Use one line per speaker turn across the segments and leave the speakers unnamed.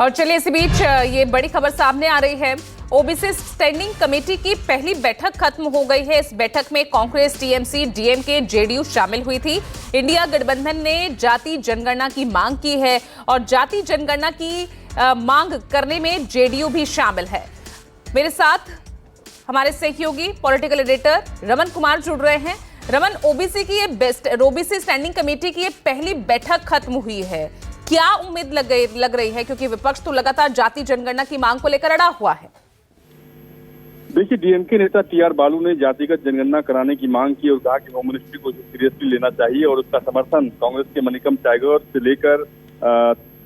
और चलिए इसी बीच ये बड़ी खबर सामने आ रही है। ओबीसी स्टैंडिंग कमेटी की पहली बैठक खत्म हो गई है। इस बैठक में कांग्रेस, टीएमसी, डीएमके, जेडीयू शामिल हुई थी। इंडिया गठबंधन ने जाति जनगणना की मांग की है और जाति जनगणना की मांग करने में जेडीयू भी शामिल है। मेरे साथ हमारे सहयोगी पॉलिटिकल एडिटर रमन कुमार जुड़ रहे हैं। रमन, ओबीसी स्टैंडिंग कमेटी की ये पहली बैठक खत्म हुई है, क्या उम्मीद लग रही है, क्योंकि विपक्ष तो लगातार जाति जनगणना की मांग को लेकर अड़ा हुआ है।
देखिए, डीएमके नेता टीआर बालू ने जातिगत जनगणना कराने की मांग की और कहा कि होम मिनिस्ट्री को सीरियसली लेना चाहिए और उसका समर्थन कांग्रेस के मनिकम टाइगर से लेकर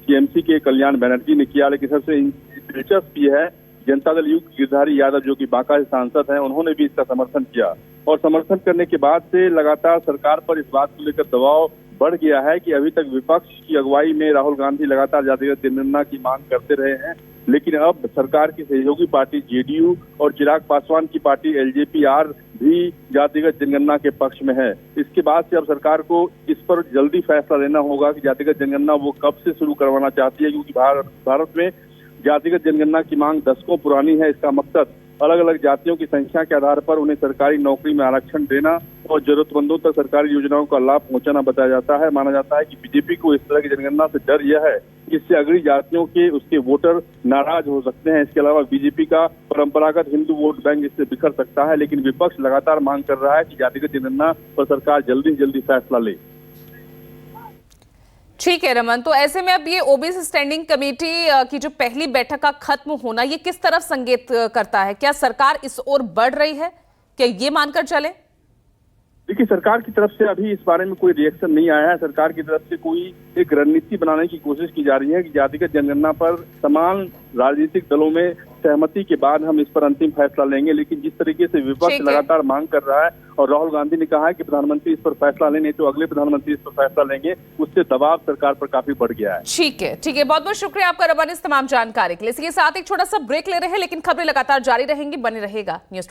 टीएमसी के कल्याण बनर्जी ने किया। लेकिन सबसे दिलचस्प ये है, जनता दल यू गिरधारी यादव जो कि बांका से सांसद हैं, उन्होंने भी इसका समर्थन किया और समर्थन करने के बाद से लगातार सरकार पर इस बात को लेकर दबाव बढ़ गया है कि अभी तक विपक्ष की अगुवाई में राहुल गांधी लगातार जातिगत जनगणना की मांग करते रहे हैं, लेकिन अब सरकार की सहयोगी पार्टी जेडीयू और चिराग पासवान की पार्टी एलजेपी-आर भी जातिगत जनगणना के पक्ष में है। इसके बाद से अब सरकार को इस पर जल्दी फैसला लेना होगा कि जातिगत जनगणना वो कब से शुरू करवाना चाहती है, क्योंकि भारत में जातिगत जनगणना की मांग दशकों पुरानी है। इसका मकसद अलग अलग जातियों की संख्या के आधार पर उन्हें सरकारी नौकरी में आरक्षण देना और जरूरतमंदों तक सरकारी योजनाओं का लाभ पहुंचाना बताया जाता है। माना जाता है कि बीजेपी को इस तरह की जनगणना से डर यह है कि इससे अगली जातियों के उसके वोटर नाराज हो सकते हैं। इसके अलावा बीजेपी का परंपरागत हिंदू वोट बैंक इससे बिखर सकता है। लेकिन विपक्ष लगातार मांग कर रहा है कि जातिगत जनगणना पर सरकार जल्दी से जल्दी फैसला ले।
ठीक है रमन, तो ऐसे में अब ये ओबीसी स्टैंडिंग कमेटी की जो पहली बैठक का खत्म होना, ये किस तरफ संकेत करता है? क्या सरकार इस ओर बढ़ रही है? क्या ये मानकर चले?
देखिए, सरकार की तरफ से अभी इस बारे में कोई रिएक्शन नहीं आया है। सरकार की तरफ से कोई एक रणनीति बनाने की कोशिश की जा रही है कि जातिगत जनगणना पर तमाम राजनीतिक दलों में सहमति के बाद हम इस पर अंतिम फैसला लेंगे। लेकिन जिस तरीके से विपक्ष लगातार मांग कर रहा है और राहुल गांधी ने कहा है कि प्रधानमंत्री इस पर फैसला लेने तो अगले प्रधानमंत्री इस पर फैसला लेंगे, उससे दबाव सरकार पर काफी बढ़ गया है।
ठीक है, बहुत बहुत शुक्रिया आपका रमन इस तमाम जानकारी के लिए। इसके साथ एक छोटा सा ब्रेक ले रहे हैं, लेकिन खबरें लगातार जारी रहेंगी, बने रहेगा न्यूज़।